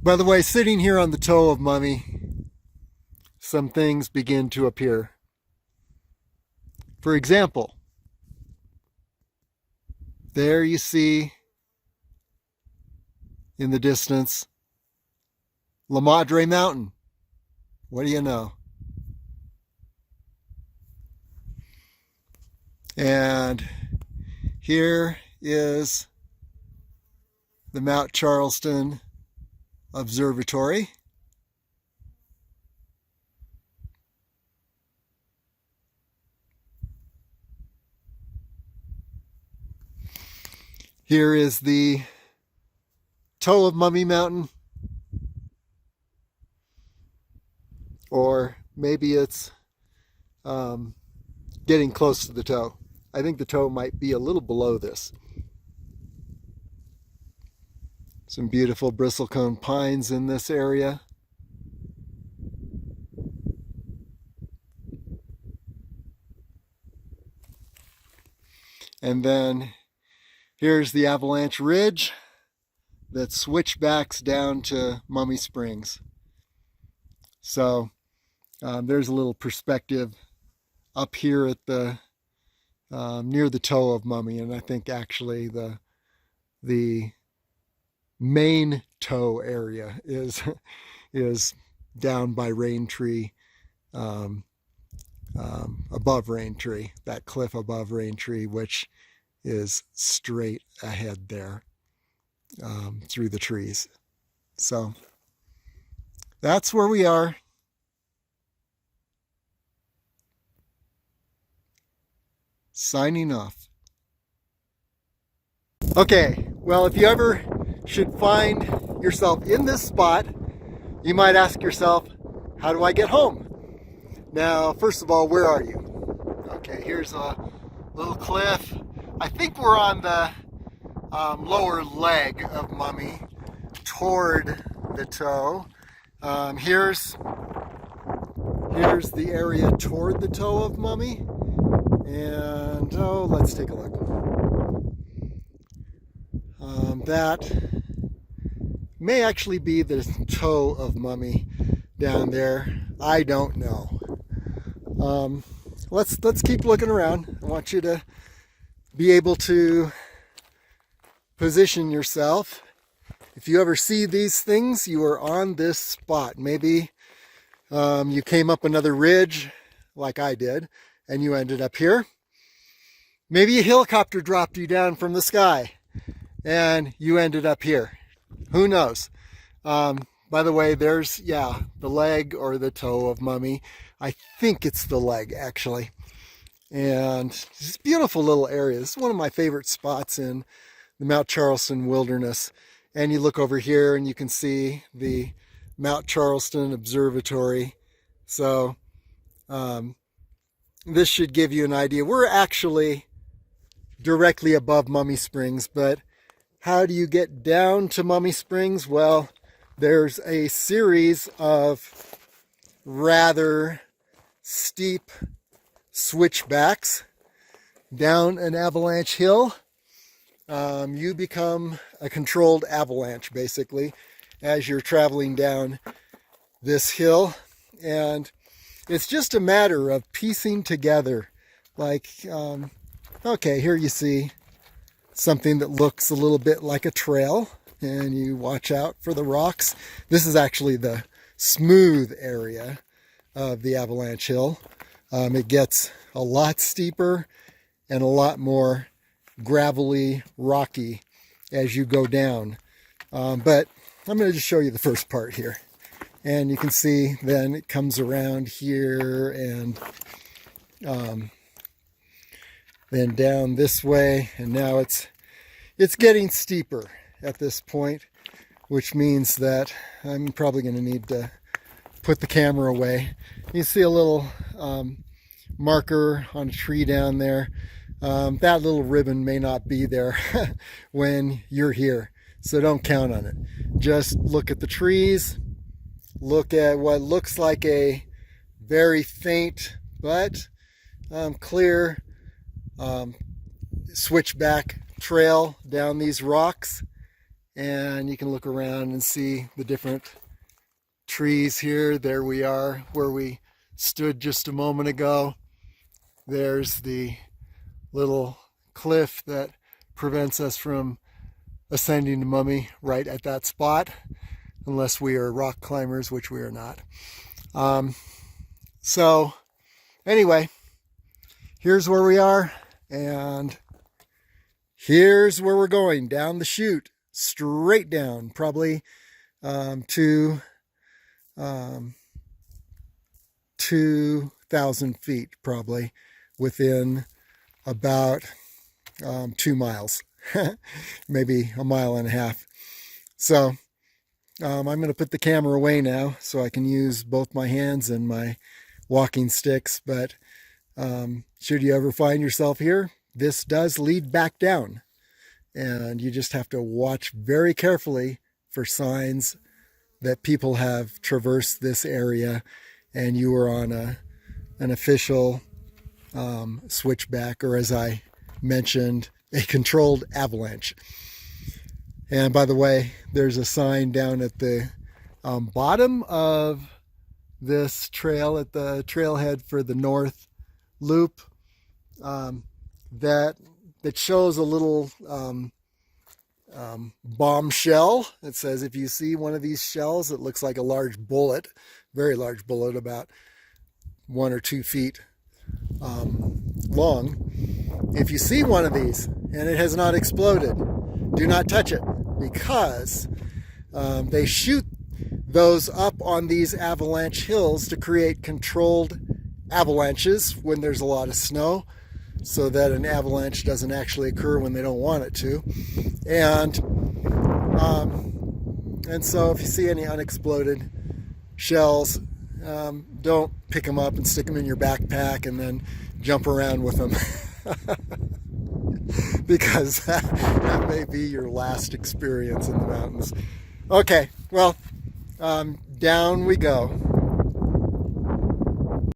By the way, sitting here on the toe of Mummy, some things begin to appear. For example, there you see in the distance La Madre Mountain. What do you know? And here is the Mount Charleston Observatory. Here is the toe of Mummy Mountain. Or maybe it's getting close to the toe. I think the toe might be a little below this. Some beautiful bristlecone pines in this area. And then here's the Avalanche Ridge that switchbacks down to Mummy Springs. So there's a little perspective up here at the near the toe of Mummy, and I think actually the main toe area is down by Raintree, above Raintree, that cliff above Raintree, which is straight ahead there through the trees. So that's where we are. Signing off. Okay, well, if you ever should find yourself in this spot, you might ask yourself, how do I get home? Now, first of all, where are you? Okay, here's a little cliff. I think we're on the lower leg of Mummy toward the toe. Here's the area toward the toe of Mummy. And, let's take a look. That may actually be the toe of Mummy down there. I don't know. Let's keep looking around. I want you to be able to position yourself. If you ever see these things, you are on this spot. Maybe you came up another ridge like I did, and you ended up here. Maybe a helicopter dropped you down from the sky and you ended up here. Who knows? By the way, there's, the leg or the toe of Mummy. I think it's the leg, actually. And it's a beautiful little area. This is one of my favorite spots in the Mount Charleston wilderness. And you look over here and you can see the Mount Charleston Observatory. So, this should give you an idea. We're actually directly above Mummy Springs, but how do you get down to Mummy Springs? Well, there's a series of rather steep switchbacks down an avalanche hill. You become a controlled avalanche, basically, as you're traveling down this hill. And it's just a matter of piecing together, like, okay, here you see something that looks a little bit like a trail, and you watch out for the rocks. This is actually the smooth area of the avalanche hill. It gets a lot steeper and a lot more gravelly, rocky as you go down. But I'm going to just show you the first part here. And you can see then it comes around here and then down this way. And now it's getting steeper at this point, which means that I'm probably going to need to put the camera away. You see a little marker on a tree down there. That little ribbon may not be there when you're here, so don't count on it. Just look at the trees. Look at what looks like a very faint but clear switchback trail down these rocks, and you can look around and see the different trees here. There we are where we stood just a moment ago. There's the little cliff that prevents us from ascending to Mummy right at that spot, unless we are rock climbers, which we are not. So anyway, here's where we are, and here's where we're going, down the chute, straight down, probably to 2,000 feet, probably within about 2 miles, maybe a mile and a half. So I'm going to put the camera away now so I can use both my hands and my walking sticks. But should you ever find yourself here, this does lead back down, and you just have to watch very carefully for signs that people have traversed this area and you are on an official switchback, or as I mentioned, a controlled avalanche. And by the way, there's a sign down at the bottom of this trail, at the trailhead for the north loop, that shows a little bombshell. It says if you see one of these shells, it looks like a large bullet, very large bullet, about 1 or 2 feet long. If you see one of these and it has not exploded, do not touch it, because they shoot those up on these avalanche hills to create controlled avalanches when there's a lot of snow, so that an avalanche doesn't actually occur when they don't want it to. And so if you see any unexploded shells, don't pick them up and stick them in your backpack and then jump around with them. Because that may be your last experience in the mountains. Okay, well, down we go.